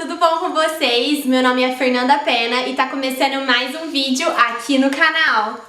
tudo bom com vocês? Meu nome é Fernanda Pena e tá começando mais um vídeo aqui no canal.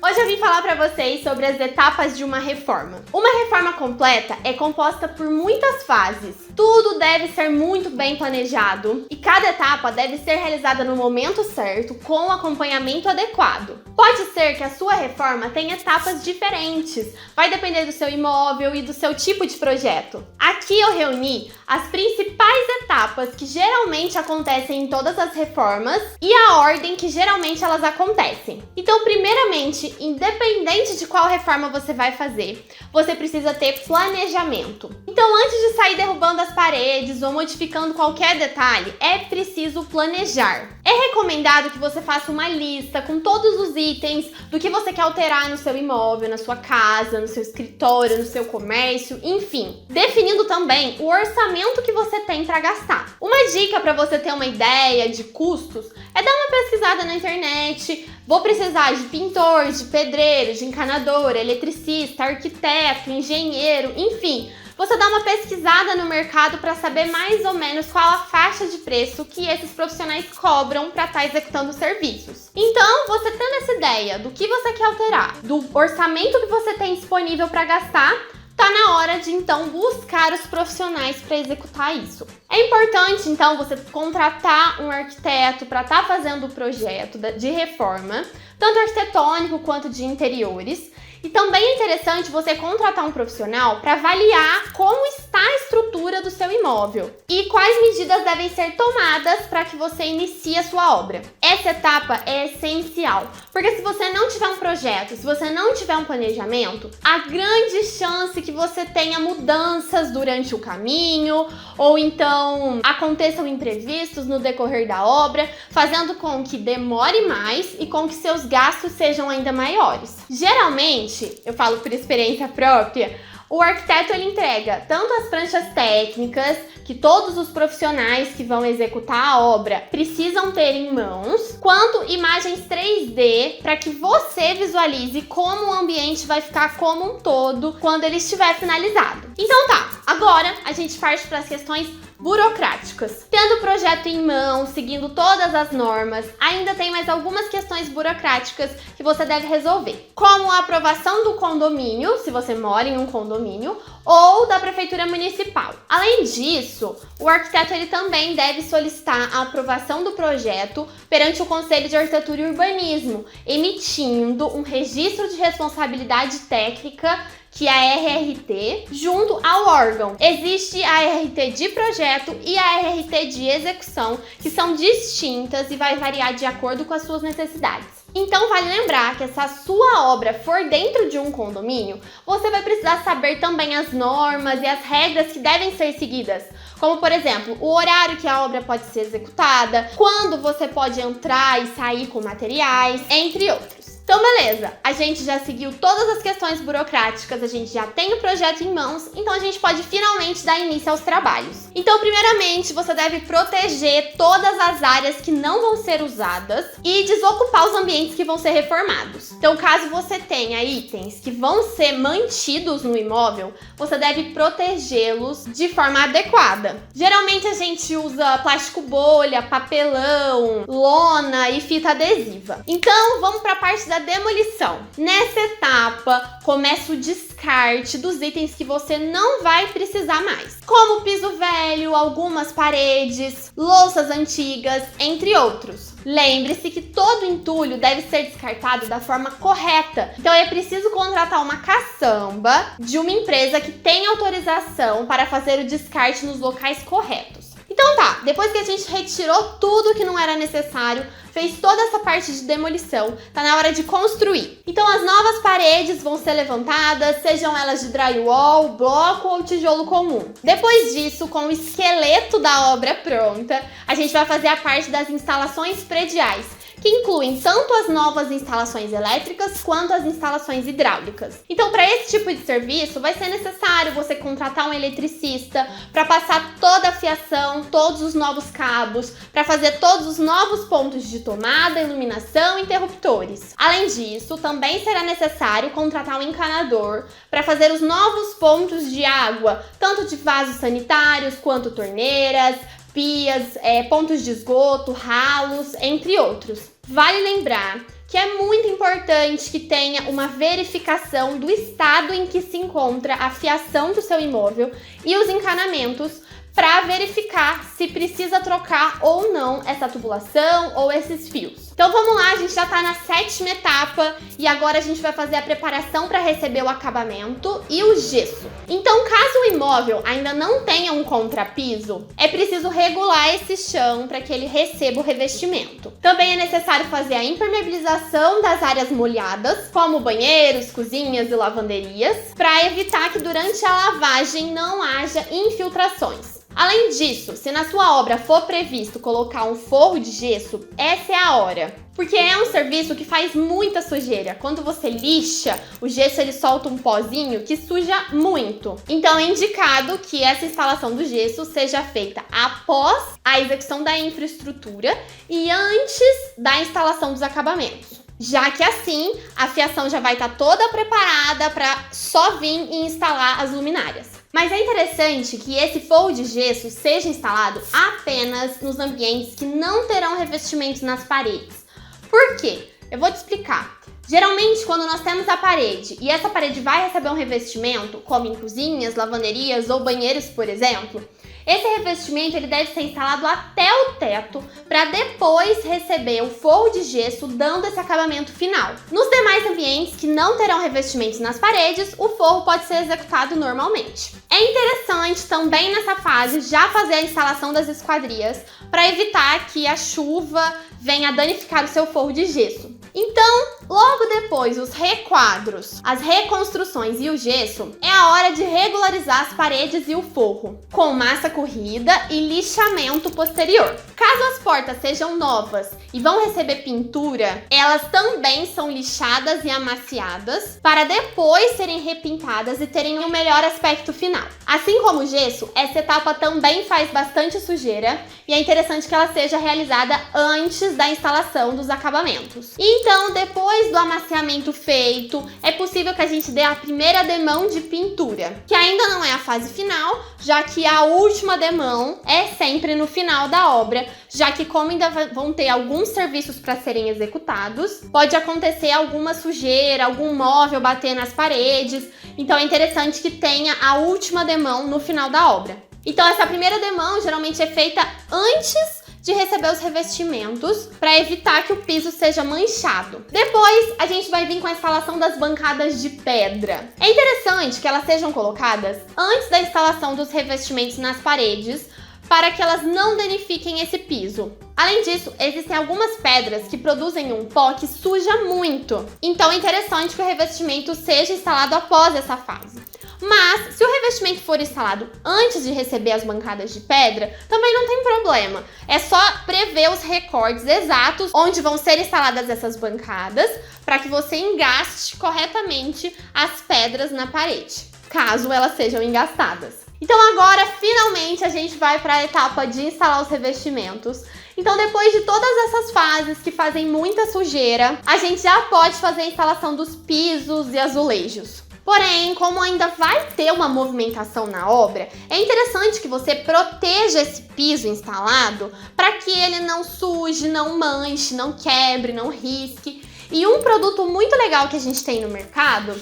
Hoje eu vim falar pra vocês sobre as etapas de uma reforma. Uma reforma completa é composta por muitas fases. Tudo deve ser muito bem planejado e cada etapa deve ser realizada no momento certo, com o acompanhamento adequado. Pode ser que a sua reforma tenha etapas diferentes, vai depender do seu imóvel e do seu tipo de projeto. Aqui eu reuni as principais etapas que geralmente acontecem em todas as reformas e a ordem que geralmente elas acontecem. Então, primeiramente, independente de qual reforma você vai fazer, você precisa ter planejamento. Então, antes de sair derrubando as paredes ou modificando qualquer detalhe, é preciso planejar. É recomendado que você faça uma lista com todos os itens do que você quer alterar no seu imóvel, na sua casa, no seu escritório, no seu comércio, enfim. Definindo também o orçamento que você tem para gastar. Uma dica para você ter uma ideia de custos é dar uma pesquisada na internet. Vou precisar de pintor, de pedreiro, de encanador, eletricista, arquiteto, engenheiro, enfim. Você dá uma pesquisada no mercado para saber mais ou menos qual a faixa de preço que esses profissionais cobram para estar executando os serviços. Então, você tendo essa ideia do que você quer alterar, do orçamento que você tem disponível para gastar, tá na hora de então buscar os profissionais para executar isso. É importante então você contratar um arquiteto para estar fazendo o projeto de reforma, tanto arquitetônico quanto de interiores. E também é interessante você contratar um profissional para avaliar como está a estrutura do seu imóvel e quais medidas devem ser tomadas para que você inicie a sua obra. Essa etapa é essencial, porque se você não tiver um projeto, se você não tiver um planejamento, há grande chance que você tenha mudanças durante o caminho ou então aconteçam imprevistos no decorrer da obra, fazendo com que demore mais e com que seus gastos sejam ainda maiores. Geralmente, eu falo por experiência própria, o arquiteto ele entrega tanto as pranchas técnicas, que todos os profissionais que vão executar a obra precisam ter em mãos, quanto imagens 3D para que você visualize como o ambiente vai ficar como um todo quando ele estiver finalizado. Então tá, agora a gente parte para as questões burocráticas. Tendo o projeto em mãos, seguindo todas as normas, ainda tem mais algumas questões burocráticas que você deve resolver, como a aprovação do condomínio, se você mora em um condomínio, ou da prefeitura municipal. Além disso, o arquiteto ele também deve solicitar a aprovação do projeto perante o Conselho de Arquitetura e Urbanismo, emitindo um registro de responsabilidade técnica, que é a RRT, junto ao órgão. Existe a RRT de projeto e a RRT de execução, que são distintas e vai variar de acordo com as suas necessidades. Então vale lembrar que se a sua obra for dentro de um condomínio, você vai precisar saber também as normas e as regras que devem ser seguidas. Como, por exemplo, o horário que a obra pode ser executada, quando você pode entrar e sair com materiais, entre outros. Então, beleza, a gente já seguiu todas as questões burocráticas, a gente já tem o projeto em mãos, então a gente pode finalmente dar início aos trabalhos. Então, primeiramente, você deve proteger todas as áreas que não vão ser usadas e desocupar os ambientes que vão ser reformados. Então, caso você tenha itens que vão ser mantidos no imóvel, você deve protegê-los de forma adequada. Geralmente, a gente usa plástico bolha, papelão, lona e fita adesiva. Então, vamos para a parte da demolição. Nessa etapa, começa o descarte dos itens que você não vai precisar mais, como piso velho, algumas paredes, louças antigas, entre outros. Lembre-se que todo entulho deve ser descartado da forma correta. Então é preciso contratar uma caçamba de uma empresa que tem autorização para fazer o descarte nos locais corretos. Então tá, depois que a gente retirou tudo que não era necessário, fez toda essa parte de demolição, tá na hora de construir. Então as novas paredes vão ser levantadas, sejam elas de drywall, bloco ou tijolo comum. Depois disso, com o esqueleto da obra pronta, a gente vai fazer a parte das instalações prediais, que incluem tanto as novas instalações elétricas quanto as instalações hidráulicas. Então, para esse tipo de serviço, vai ser necessário você contratar um eletricista para passar toda a fiação, todos os novos cabos, para fazer todos os novos pontos de tomada, iluminação e interruptores. Além disso, também será necessário contratar um encanador para fazer os novos pontos de água, tanto de vasos sanitários quanto torneiras, pias, pontos de esgoto, ralos, entre outros. Vale lembrar que é muito importante que tenha uma verificação do estado em que se encontra a fiação do seu imóvel e os encanamentos para verificar se precisa trocar ou não essa tubulação ou esses fios. Então vamos lá, a gente já está na 7ª etapa e agora a gente vai fazer a preparação para receber o acabamento e o gesso. Então, caso o imóvel ainda não tenha um contrapiso, é preciso regular esse chão para que ele receba o revestimento. Também é necessário fazer a impermeabilização das áreas molhadas, como banheiros, cozinhas e lavanderias, para evitar que durante a lavagem não haja infiltrações. Além disso, se na sua obra for previsto colocar um forro de gesso, essa é a hora. Porque é um serviço que faz muita sujeira. Quando você lixa, o gesso ele solta um pozinho que suja muito. Então é indicado que essa instalação do gesso seja feita após a execução da infraestrutura e antes da instalação dos acabamentos. Já que assim, a fiação já vai estar toda preparada para só vir e instalar as luminárias. Mas é interessante que esse forro de gesso seja instalado apenas nos ambientes que não terão revestimentos nas paredes. Por quê? Eu vou te explicar. Geralmente, quando nós temos a parede e essa parede vai receber um revestimento, como em cozinhas, lavanderias ou banheiros, por exemplo, esse revestimento ele deve ser instalado até o teto para depois receber o forro de gesso, dando esse acabamento final. Nos demais ambientes que não terão revestimentos nas paredes, o forro pode ser executado normalmente. É interessante também nessa fase já fazer a instalação das esquadrias para evitar que a chuva venha danificar o seu forro de gesso. Então, logo depois os requadros, as reconstruções e o gesso, é a hora de regularizar as paredes e o forro, com massa corrida e lixamento posterior. Caso as portas sejam novas e vão receber pintura, elas também são lixadas e amaciadas para depois serem repintadas e terem um melhor aspecto final. Assim como o gesso, essa etapa também faz bastante sujeira e é interessante que ela seja realizada antes da instalação dos acabamentos. Então, depois do amaciamento feito, é possível que a gente dê a primeira demão de pintura, que ainda não é a fase final, já que a última demão é sempre no final da obra, já que como ainda vão ter alguns serviços para serem executados, pode acontecer alguma sujeira, algum móvel bater nas paredes, então é interessante que tenha a última demão no final da obra. Então essa primeira demão geralmente é feita antes de receber os revestimentos para evitar que o piso seja manchado. Depois, a gente vai vir com a instalação das bancadas de pedra. É interessante que elas sejam colocadas antes da instalação dos revestimentos nas paredes, para que elas não danifiquem esse piso. Além disso, existem algumas pedras que produzem um pó que suja muito. Então é interessante que o revestimento seja instalado após essa fase. Mas, se o revestimento for instalado antes de receber as bancadas de pedra, também não tem problema. É só prever os recortes exatos onde vão ser instaladas essas bancadas para que você engaste corretamente as pedras na parede, caso elas sejam engastadas. Então agora, finalmente, a gente vai para a etapa de instalar os revestimentos. Então, depois de todas essas fases que fazem muita sujeira, a gente já pode fazer a instalação dos pisos e azulejos. Porém, como ainda vai ter uma movimentação na obra, é interessante que você proteja esse piso instalado para que ele não suje, não manche, não quebre, não risque. E um produto muito legal que a gente tem no mercado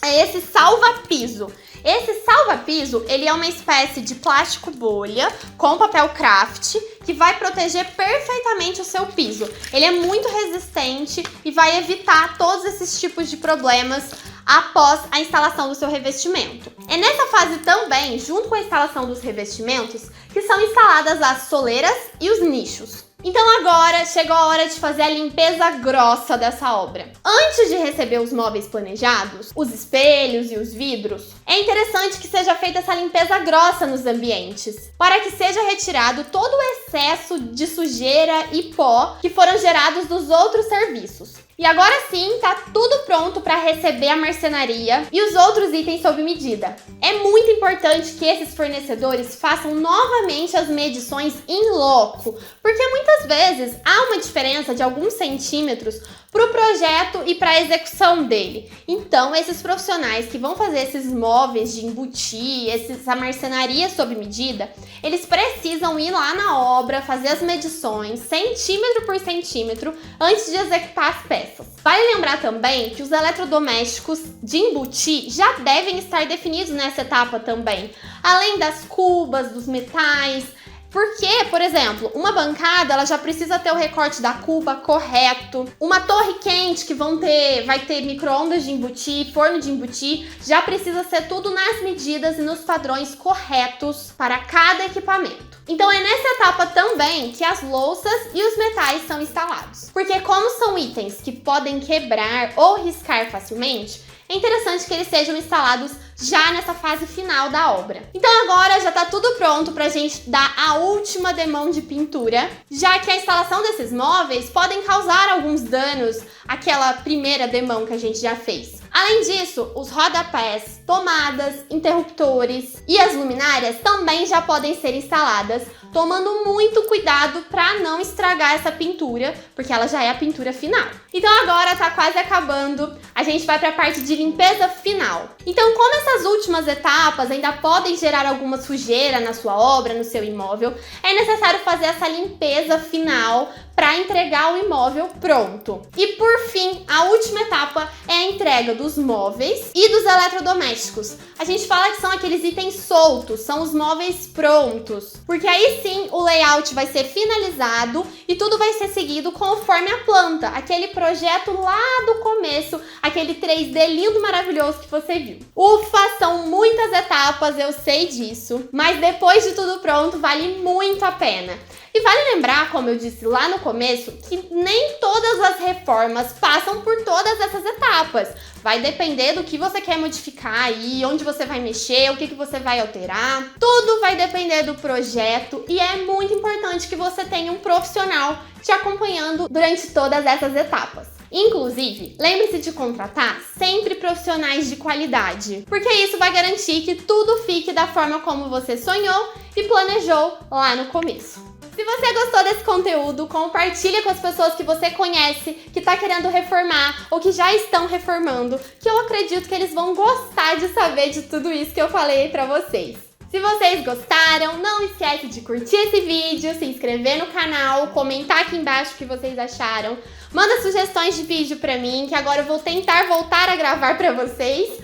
é esse salva-piso. Esse salva-piso, ele é uma espécie de plástico bolha com papel craft que vai proteger perfeitamente o seu piso. Ele é muito resistente e vai evitar todos esses tipos de problemas após a instalação do seu revestimento. É nessa fase também, junto com a instalação dos revestimentos, que são instaladas as soleiras e os nichos. Então agora chegou a hora de fazer a limpeza grossa dessa obra. Antes de receber os móveis planejados, os espelhos e os vidros, é interessante que seja feita essa limpeza grossa nos ambientes, para que seja retirado todo o excesso de sujeira e pó que foram gerados dos outros serviços. E agora sim, tá tudo pronto para receber a marcenaria e os outros itens sob medida. É muito importante que esses fornecedores façam novamente as medições in loco, porque muitas vezes há uma diferença de alguns centímetros para o projeto e para a execução dele. Então, esses profissionais que vão fazer esses móveis de embutir, essa marcenaria sob medida, eles precisam ir lá na obra, fazer as medições, centímetro por centímetro, antes de executar as peças. Vale lembrar também que os eletrodomésticos de embutir já devem estar definidos nessa etapa também, além das cubas, dos metais. Porque, por exemplo, uma bancada ela já precisa ter o recorte da cuba correto. Uma torre quente que vai ter micro-ondas de embutir, forno de embutir, já precisa ser tudo nas medidas e nos padrões corretos para cada equipamento. Então é nessa etapa também que as louças e os metais são instalados. Porque como são itens que podem quebrar ou riscar facilmente, é interessante que eles sejam instalados já nessa fase final da obra. Então agora já tá tudo pronto pra gente dar a última demão de pintura, já que a instalação desses móveis podem causar alguns danos àquela primeira demão que a gente já fez. Além disso, os rodapés, tomadas, interruptores e as luminárias também já podem ser instaladas, tomando muito cuidado para não estragar essa pintura, porque ela já é a pintura final. Então agora tá quase acabando, a gente vai para a parte de limpeza final. Então, como essas últimas etapas ainda podem gerar alguma sujeira na sua obra, no seu imóvel, é necessário fazer essa limpeza final para entregar o imóvel pronto. E por fim, a última etapa é a entrega dos móveis e dos eletrodomésticos. A gente fala que são aqueles itens soltos, são os móveis prontos, porque aí sim o layout vai ser finalizado e tudo vai ser seguido conforme a planta, aquele projeto lá do começo, aquele 3D lindo, maravilhoso que você viu. Ufa, são muitas etapas, eu sei disso, mas depois de tudo pronto, vale muito a pena. E vale lembrar, como eu disse lá no começo, que nem todas as reformas passam por todas essas etapas. Vai depender do que você quer modificar aí, onde você vai mexer, o que você vai alterar. Tudo vai depender do projeto e é muito importante que você tenha um profissional te acompanhando durante todas essas etapas. Inclusive, lembre-se de contratar sempre profissionais de qualidade, porque isso vai garantir que tudo fique da forma como você sonhou e planejou lá no começo. Se você gostou desse conteúdo, compartilha com as pessoas que você conhece, que está querendo reformar ou que já estão reformando, que eu acredito que eles vão gostar de saber de tudo isso que eu falei para vocês. Se vocês gostaram, não esquece de curtir esse vídeo, se inscrever no canal, comentar aqui embaixo o que vocês acharam. Manda sugestões de vídeo para mim, que agora eu vou tentar voltar a gravar para vocês.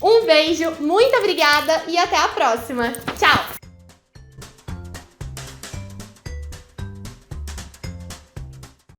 Um beijo, muito obrigada e até a próxima. Tchau!